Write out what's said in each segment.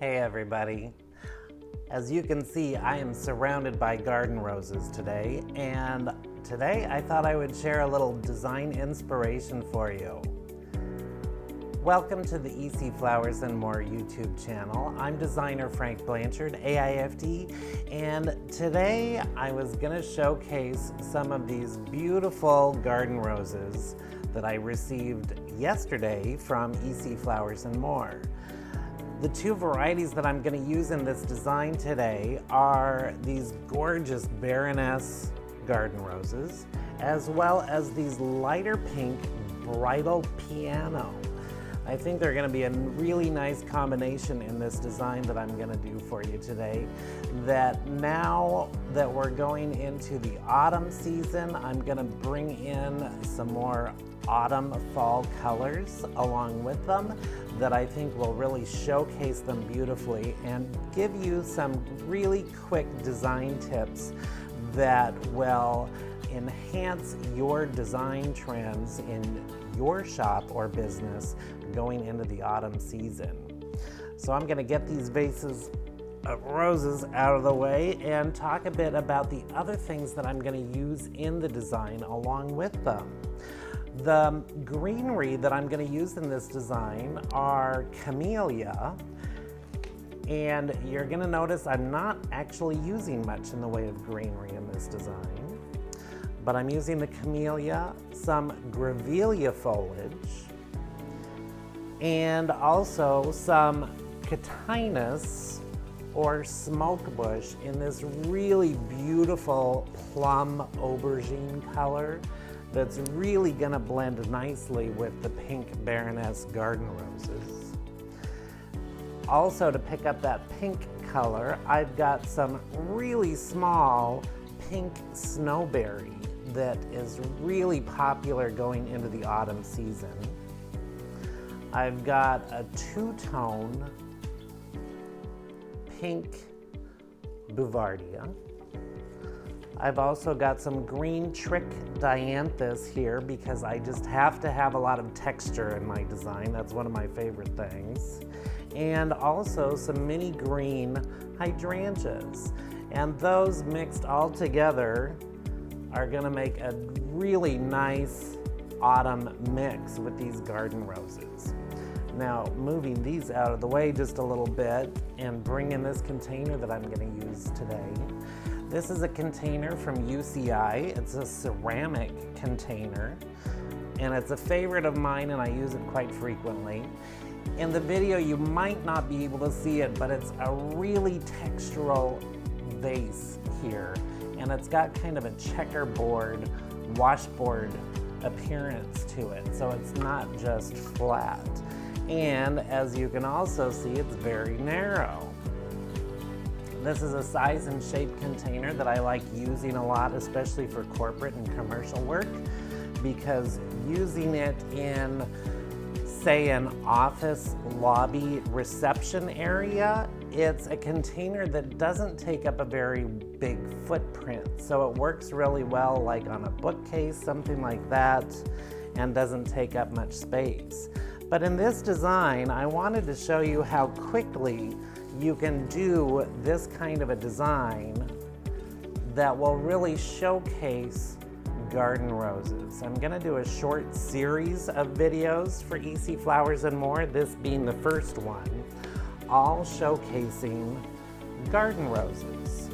Hey everybody. As you can see, I am surrounded by garden roses today, and today I thought I would share a little design inspiration for you. Welcome to the EC Flowers and More YouTube channel. I'm designer Frank Blanchard AIFD, and today I was going to showcase some of these beautiful garden roses that I received yesterday from EC Flowers and More. The two varieties that I'm going to use in this design today are these gorgeous Baroness garden roses, as well as these lighter pink bridal piano. I think they're going to be a really nice combination in this design that I'm going to do for you today. That now that we're going into the autumn season, I'm going to bring in some more autumn fall colors along with them that I think will really showcase them beautifully and give you some really quick design tips that will enhance your design trends in your shop or business going into the autumn season. So I'm going to get these vases of roses out of the way and talk a bit about the other things that I'm going to use in the design along with them. The greenery that I'm going to use in this design are camellia, and you're going to notice I'm not actually using much in the way of greenery in this design, but I'm using the camellia, some grevillea foliage, and also some cotinus or smoke bush in this really beautiful plum aubergine color that's really gonna blend nicely with the pink Baroness garden roses. Also, to pick up that pink color, I've got some really small pink snowberry that is really popular going into the autumn season. I've got a two-tone pink Bouvardia. I've also got some green trick dianthus here because I just have to have a lot of texture in my design. That's one of my favorite things. And also some mini green hydrangeas. And those mixed all together are gonna make a really nice autumn mix with these garden roses. Now, moving these out of the way just a little bit and bringing this container that I'm gonna use today. This is a container from UCI. It's a ceramic container, and it's a favorite of mine, and I use it quite frequently. In the video, you might not be able to see it, but it's a really textural vase here, and it's got kind of a checkerboard, washboard appearance to it, so it's not just flat. And as you can also see, it's very narrow. This is a size and shape container that I like using a lot, especially for corporate and commercial work, because using it in, say, an office lobby reception area, it's a container that doesn't take up a very big footprint. So it works really well like on a bookcase, something like that, and doesn't take up much space. But in this design, I wanted to show you how quickly you can do this kind of a design that will really showcase garden roses. I'm gonna do a short series of videos for EC Flowers and More, this being the first one, all showcasing garden roses.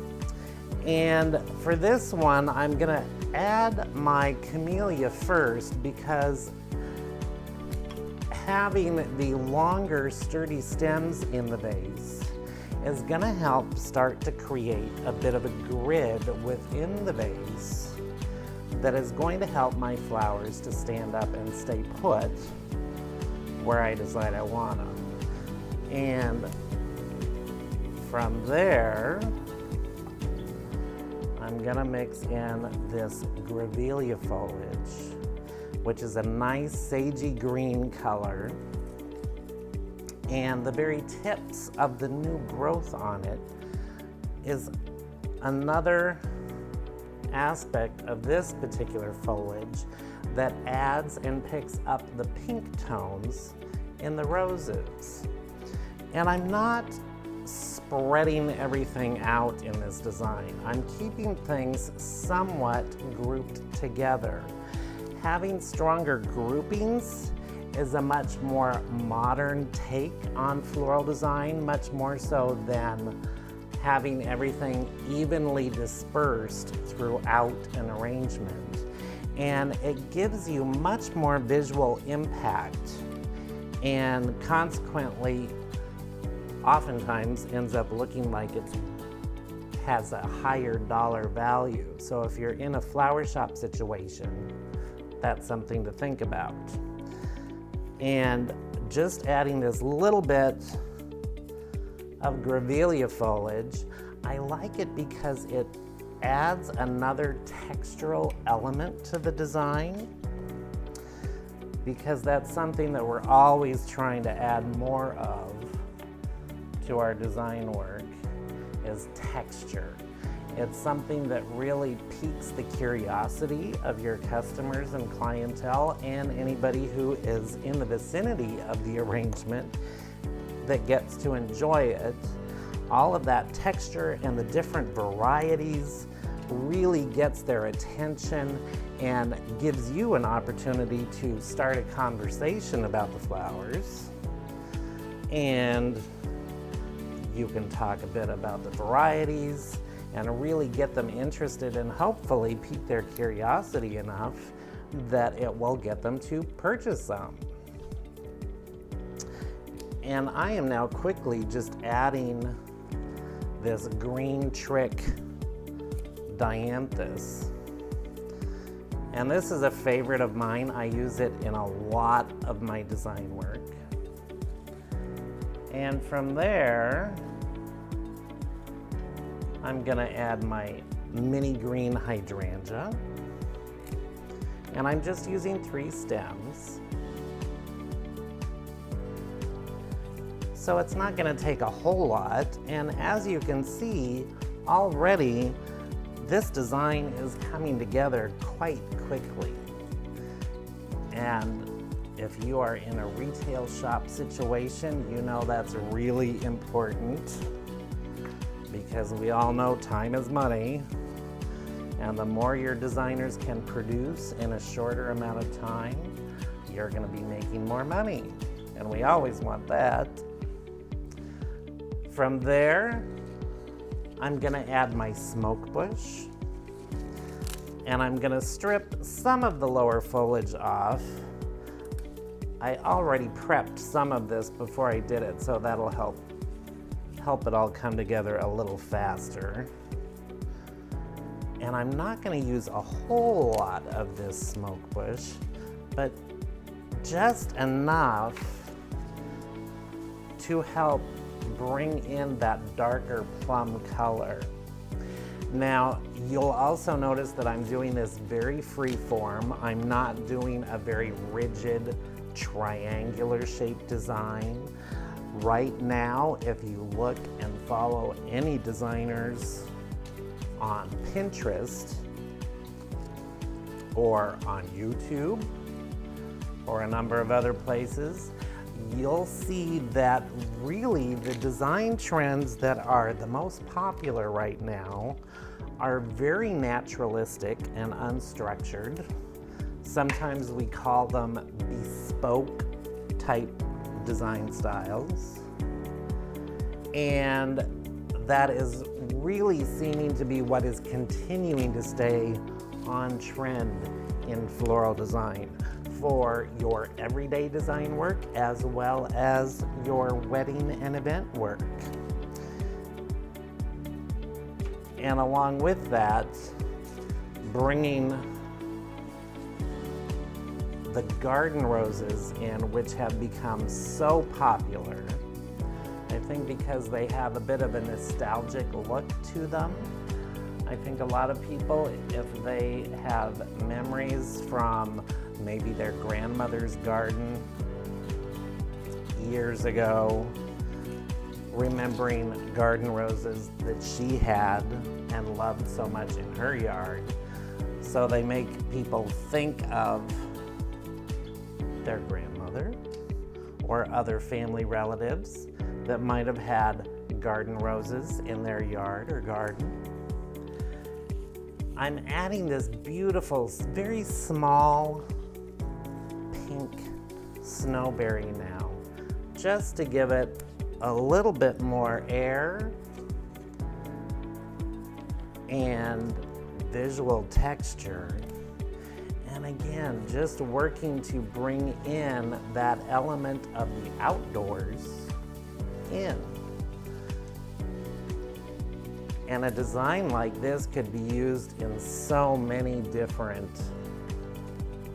And for this one, I'm gonna add my camellia first because having the longer sturdy stems in the vase is gonna help start to create a bit of a grid within the vase that is going to help my flowers to stand up and stay put where I decide I want them. And from there, I'm gonna mix in this grevillea foliage, which is a nice sagey green color. And the very tips of the new growth on it is another aspect of this particular foliage that adds and picks up the pink tones in the roses. And I'm not spreading everything out in this design. I'm keeping things somewhat grouped together. Having stronger groupings is a much more modern take on floral design, much more so than having everything evenly dispersed throughout an arrangement. And it gives you much more visual impact, and consequently oftentimes ends up looking like it has a higher dollar value. So if you're in a flower shop situation, that's something to think about. And just adding this little bit of grevillea foliage, I like it because it adds another textural element to the design, because that's something that we're always trying to add more of to our design work, is texture. It's something that really piques the curiosity of your customers and clientele, and anybody who is in the vicinity of the arrangement that gets to enjoy it. All of that texture and the different varieties really gets their attention and gives you an opportunity to start a conversation about the flowers. And you can talk a bit about the varieties and really get them interested and hopefully pique their curiosity enough that it will get them to purchase some. And I am now quickly just adding this green trick dianthus. And this is a favorite of mine. I use it in a lot of my design work. And from there, I'm gonna add my mini green hydrangea. And I'm just using 3 stems. So it's not gonna take a whole lot. And as you can see, already this design is coming together quite quickly. And if you are in a retail shop situation, you know that's really important, because we all know time is money. And the more your designers can produce in a shorter amount of time, you're gonna be making more money. And we always want that. From there, I'm gonna add my smoke bush, and I'm gonna strip some of the lower foliage off. I already prepped some of this before I did it, so that'll help it all come together a little faster. And I'm not gonna use a whole lot of this smoke bush, but just enough to help bring in that darker plum color. Now, you'll also notice that I'm doing this very free form. I'm not doing a very rigid triangular shaped design. Right now, if you look and follow any designers on Pinterest or on YouTube or a number of other places, you'll see that really the design trends that are the most popular right now are very naturalistic and unstructured. Sometimes we call them bespoke type design styles. And that is really seeming to be what is continuing to stay on trend in floral design for your everyday design work as well as your wedding and event work. And along with that, bringing the garden roses in, which have become so popular. I think because they have a bit of a nostalgic look to them. I think a lot of people, if they have memories from maybe their grandmother's garden years ago, remembering garden roses that she had and loved so much in her yard. So they make people think of their grandmother or other family relatives that might have had garden roses in their yard or garden. I'm adding this beautiful, very small pink snowberry now, just to give it a little bit more air and visual texture. And again, just working to bring in that element of the outdoors in. And a design like this could be used in so many different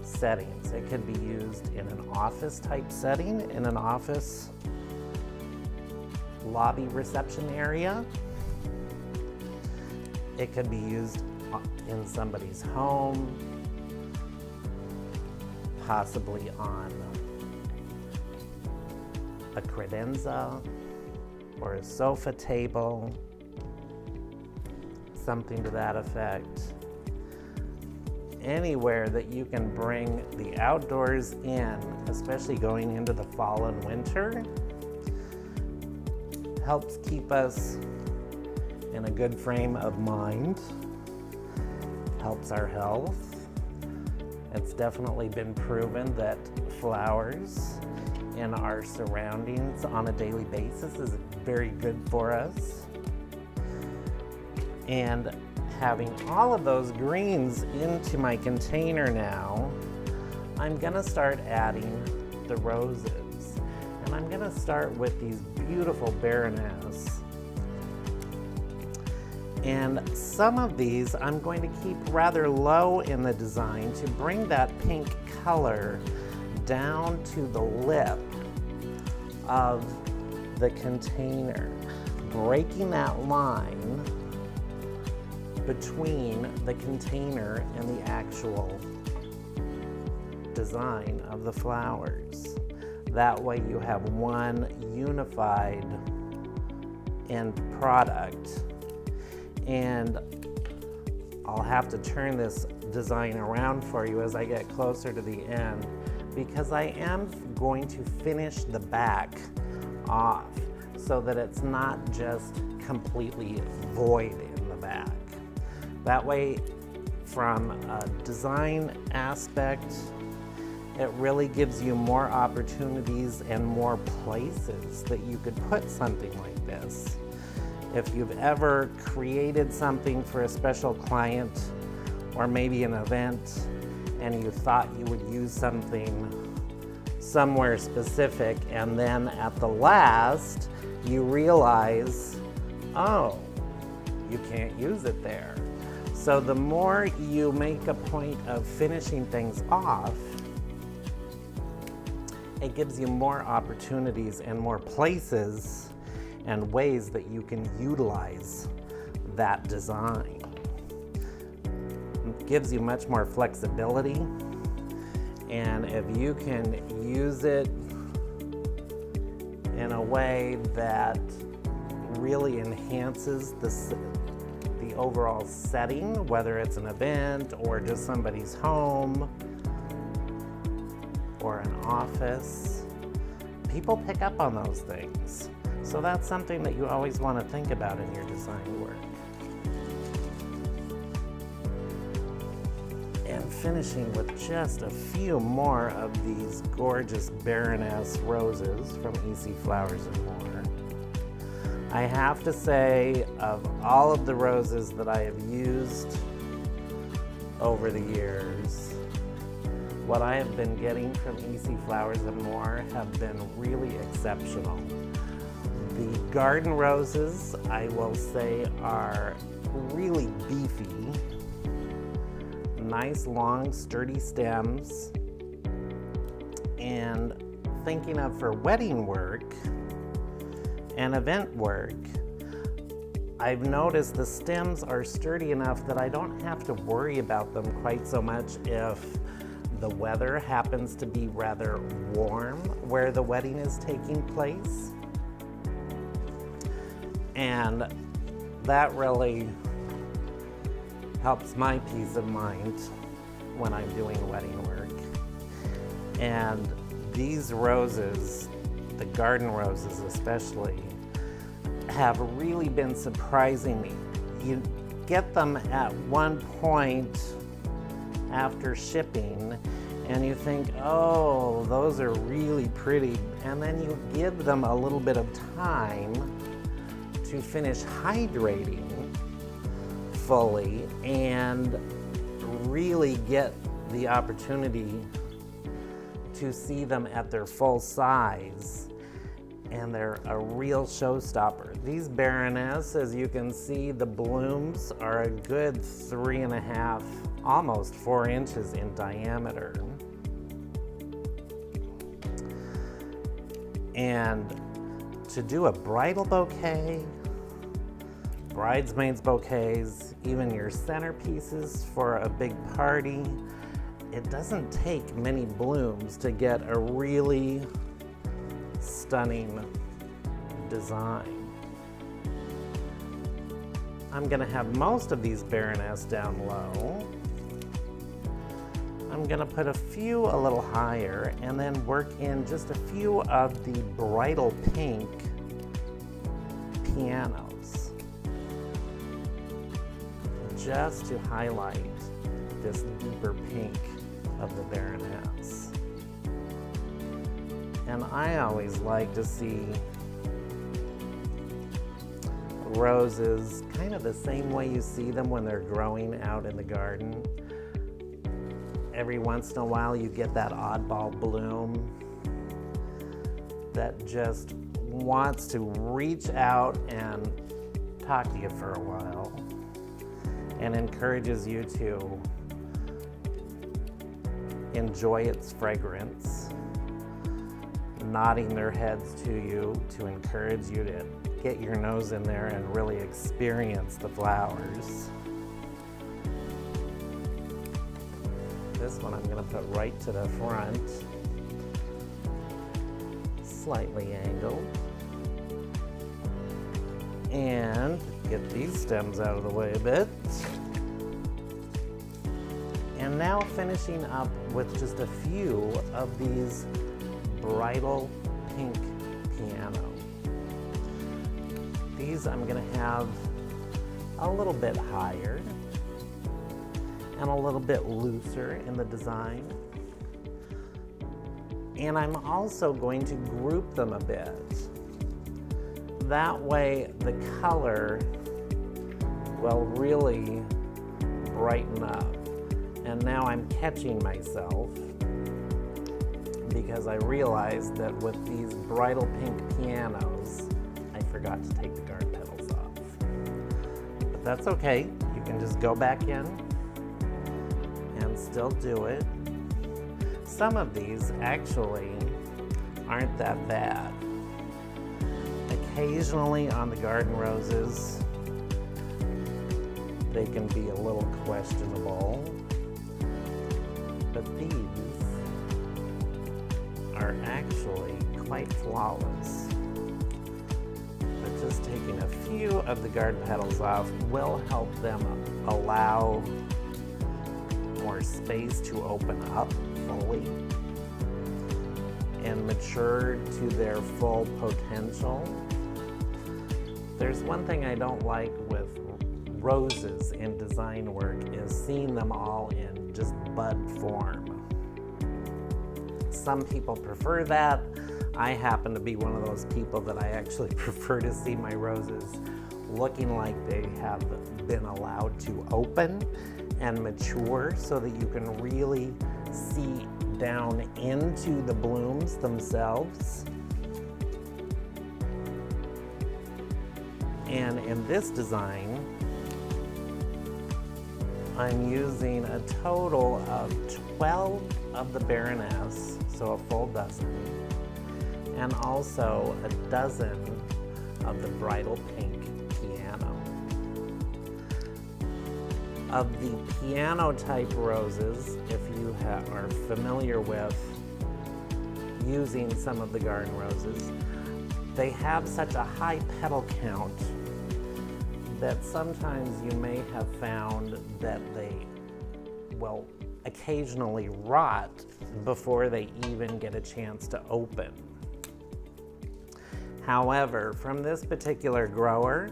settings. It could be used in an office type setting, in an office lobby reception area. It could be used in somebody's home, possibly on a credenza or a sofa table, something to that effect. Anywhere that you can bring the outdoors in, especially going into the fall and winter, helps keep us in a good frame of mind, helps our health. It's definitely been proven that flowers in our surroundings on a daily basis is very good for us. And having all of those greens into my container now, I'm gonna start adding the roses. And I'm gonna start with these beautiful Baroness. And some of these I'm going to keep rather low in the design to bring that pink color down to the lip of the container, breaking that line between the container and the actual design of the flowers. That way you have one unified end product. And I'll have to turn this design around for you as I get closer to the end, because I am going to finish the back off so that it's not just completely void in the back. That way, from a design aspect, it really gives you more opportunities and more places that you could put something like this. If you've ever created something for a special client or maybe an event and you thought you would use something somewhere specific, and then at the last you realize, oh, you can't use it there. So the more you make a point of finishing things off, it gives you more opportunities and more places and ways that you can utilize that design. It gives you much more flexibility, and if you can use it in a way that really enhances the overall setting, whether it's an event or just somebody's home or an office, people pick up on those things. So that's something that you always want to think about in your design work. And finishing with just a few more of these gorgeous Baroness roses from EC Flowers and More. I have to say, of all of the roses that I have used over the years, what I have been getting from EC Flowers and More have been really exceptional. The garden roses, I will say, are really beefy, nice long sturdy stems, and thinking of for wedding work and event work, I've noticed the stems are sturdy enough that I don't have to worry about them quite so much if the weather happens to be rather warm where the wedding is taking place. And that really helps my peace of mind when I'm doing wedding work. And these roses, the garden roses especially, have really been surprising me. You get them at one point after shipping and you think, oh, those are really pretty, and then you give them a little bit of time to finish hydrating fully and really get the opportunity to see them at their full size, and they're a real showstopper. These Baroness, as you can see, the blooms are a good 3.5, almost 4 inches in diameter. And to do a bridal bouquet, bridesmaids bouquets, even your centerpieces for a big party, it doesn't take many blooms to get a really stunning design. I'm gonna have most of these Baroness down low. I'm gonna put a few a little higher and then work in just a few of the bridal pink pianos, just to highlight this deeper pink of the Baroness. And I always like to see roses kind of the same way you see them when they're growing out in the garden. Every once in a while you get that oddball bloom that just wants to reach out and talk to you for a while and encourages you to enjoy its fragrance, nodding their heads to you to encourage you to get your nose in there and really experience the flowers. This one I'm going to put right to the front, slightly angled, and get these stems out of the way a bit. And now finishing up with just a few of these bridal pink piano. These I'm going to have a little bit higher and a little bit looser in the design. And I'm also going to group them a bit. That way the color will really brighten up. And now I'm catching myself because I realized that with these bridal pink pianos, I forgot to take the guard petals off. But that's okay. You can just go back in and still do it. Some of these actually aren't that bad. Occasionally on the garden roses, they can be a little questionable, but these are actually quite flawless. But just taking a few of the guard petals off will help them allow more space to open up fully and mature to their full potential. There's one thing I don't like with roses in design work is seeing them all in just bud form. Some people prefer that. I happen to be one of those people that I actually prefer to see my roses looking like they have been allowed to open and mature so that you can really see down into the blooms themselves. And in this design, I'm using a total of 12 of the Baroness, so a full dozen, and also a dozen of the bridal pink piano. Of the piano type roses, if you are familiar with using some of the garden roses, they have such a high petal count that sometimes you may have found that they will occasionally rot before they even get a chance to open. However, from this particular grower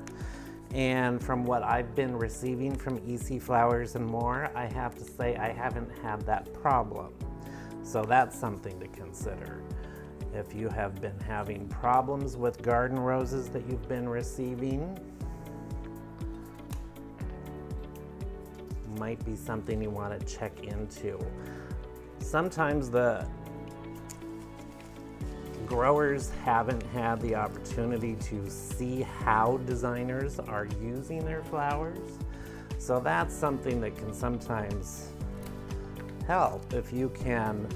and from what I've been receiving from EC Flowers and More, I have to say I haven't had that problem. So that's something to consider. If you have been having problems with garden roses that you've been receiving, might be something you want to check into. Sometimes the growers haven't had the opportunity to see how designers are using their flowers. So that's something that can sometimes help if you can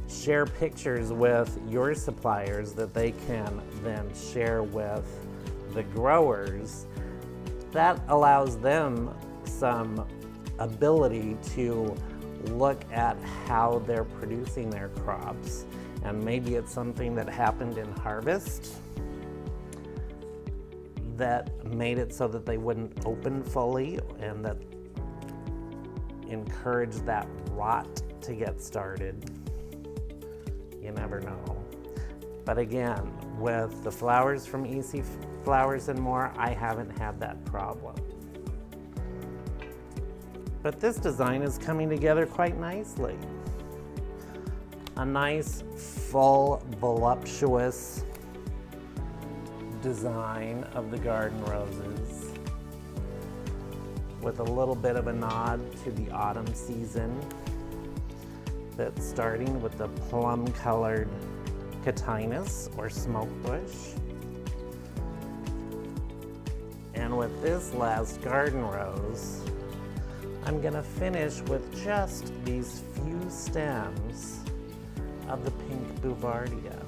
share pictures with your suppliers that they can then share with the growers. That allows them some ability to look at how they're producing their crops, and maybe it's something that happened in harvest that made it so that they wouldn't open fully and that encouraged that rot to get started. You never know. But again, with the flowers from EC Flowers and More, I haven't had that problem. But this design is coming together quite nicely. A nice, full, voluptuous design of the garden roses with a little bit of a nod to the autumn season. That's starting with the plum-colored catinus or smoke bush. And with this last garden rose, I'm gonna finish with just these few stems of the pink Bouvardia.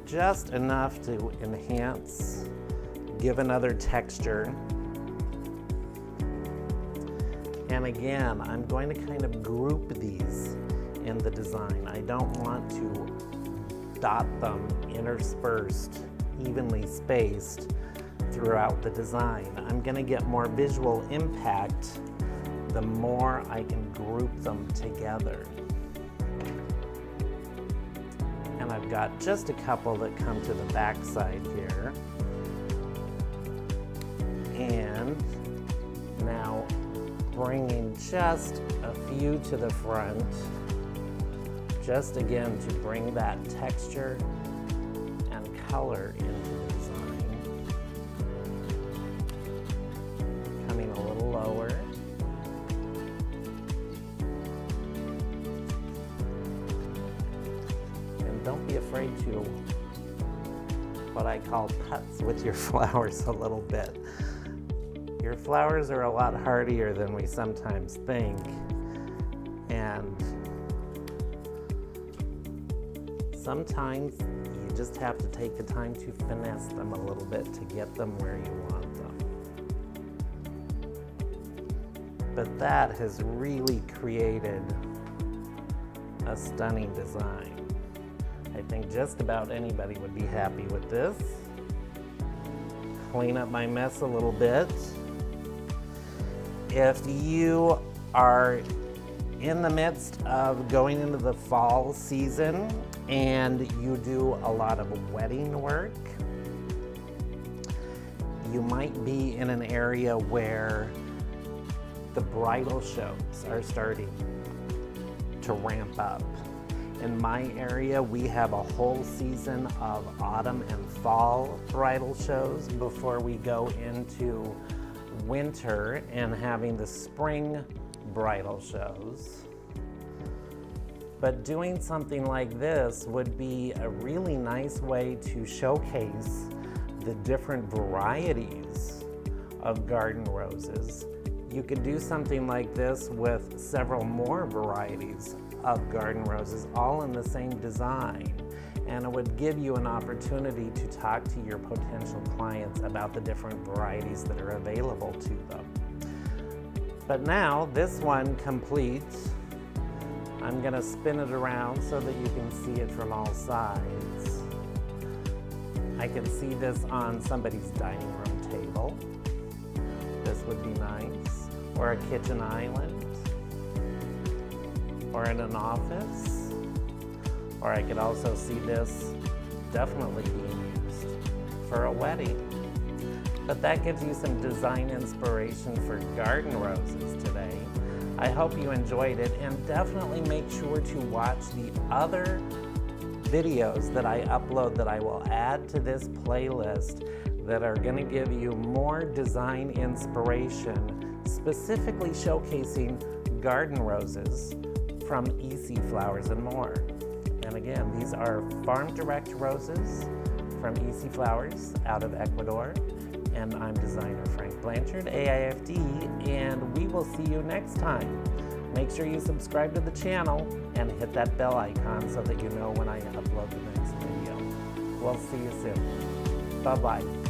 Just enough to enhance, give another texture. And again, I'm going to kind of group these in the design. I don't want to dot them interspersed, evenly spaced throughout the design. I'm going to get more visual impact the more I can group them together. And I've got just a couple that come to the back side here. And now bringing just a few to the front, just again to bring that texture and color into the design. Coming a little lower. And don't be afraid to, what I call putz with your flowers a little bit. Your flowers are a lot hardier than we sometimes think, and sometimes you just have to take the time to finesse them a little bit to get them where you want them. But that has really created a stunning design. I think just about anybody would be happy with this. Clean up my mess a little bit. If you are in the midst of going into the fall season and you do a lot of wedding work, you might be in an area where the bridal shows are starting to ramp up. In my area, we have a whole season of autumn and fall bridal shows before we go into winter and having the spring bridal shows. But doing something like this would be a really nice way to showcase the different varieties of garden roses. You could do something like this with several more varieties of garden roses, all in the same design. And it would give you an opportunity to talk to your potential clients about the different varieties that are available to them. But now, this one complete, I'm gonna spin it around so that you can see it from all sides. I can see this on somebody's dining room table. This would be nice. Or a kitchen island. Or in an office. Or I could also see this definitely being used for a wedding. But that gives you some design inspiration for garden roses today. I hope you enjoyed it, and definitely make sure to watch the other videos that I upload that I will add to this playlist that are going to give you more design inspiration, specifically showcasing garden roses from EC Flowers and More. And again, these are farm direct roses from EC Flowers out of Ecuador. And I'm designer Frank Blanchard, AIFD, and we will see you next time. Make sure you subscribe to the channel and hit that bell icon so that you know when I upload the next video. We'll see you soon. Bye-bye.